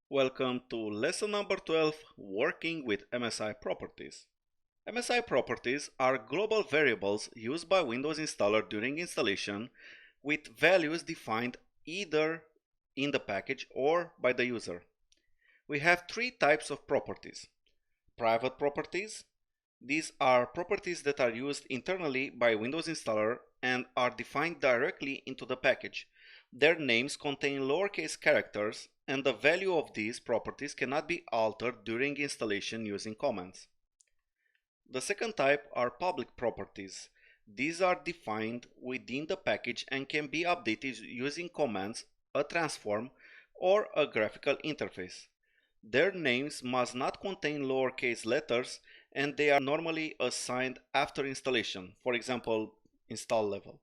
Welcome to lesson number 12, Working with MSI Properties. MSI Properties are global variables used by Windows installer during installation with values defined either in the package or by the user. We have three types of properties. Private properties. These are properties that are used internally by Windows installer and are defined directly into the package. Their names contain lowercase characters, and the value of these properties cannot be altered during installation using commands. The second type are public properties. These are defined within the package and can be updated using commands, a transform, or a graphical interface. Their names must not contain lowercase letters and they are normally assigned after installation, for example, install level.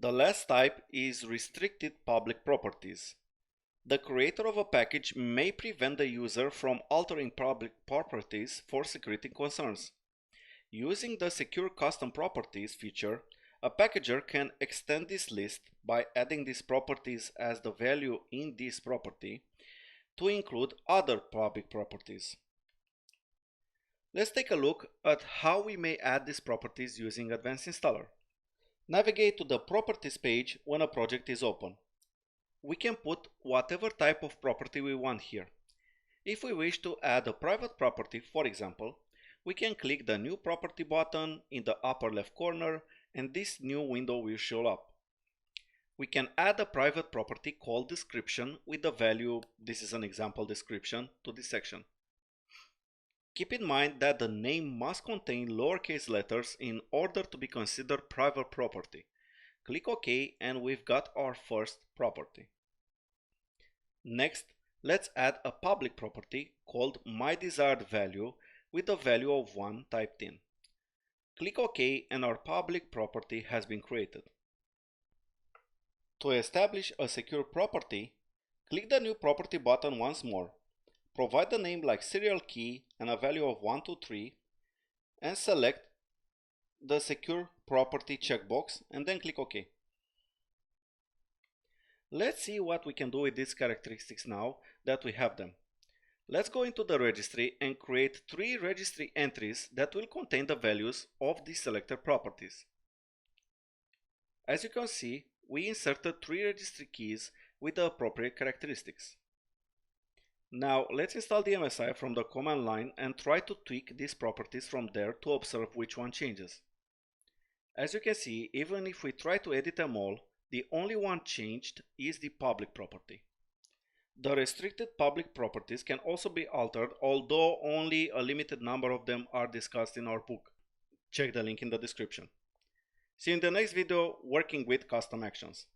The last type is restricted public properties. The creator of a package may prevent the user from altering public properties for security concerns. Using the Secure Custom Properties feature, a packager can extend this list by adding these properties as the value in this property to include other public properties. Let's take a look at how we may add these properties using Advanced Installer. Navigate to the Properties page when a project is open. We can put whatever type of property we want here. If we wish to add a private property, for example, we can click the New Property button in the upper left corner and this new window will show up. We can add a private property called description with the value, this is an example description, to this section. Keep in mind that the name must contain lowercase letters in order to be considered private property. Click OK and we've got our first property. Next, let's add a public property called myDesiredValue with a value of 1 typed in. Click OK and our public property has been created. To establish a secure property, click the New Property button once more. Provide the name like serial key and a value of 123 and select the Secure Property checkbox and then click OK. Let's see what we can do with these characteristics now that we have them. Let's go into the registry and create 3 registry entries that will contain the values of these selected properties. As you can see, we inserted 3 registry keys with the appropriate characteristics. Now let's install the MSI from the command line and try to tweak these properties from there to observe which one changes. As you can see, even if we try to edit them all, the only one changed is the public property. The restricted public properties can also be altered, although only a limited number of them are discussed in our book. Check the link in the description. See you in the next video working with custom actions.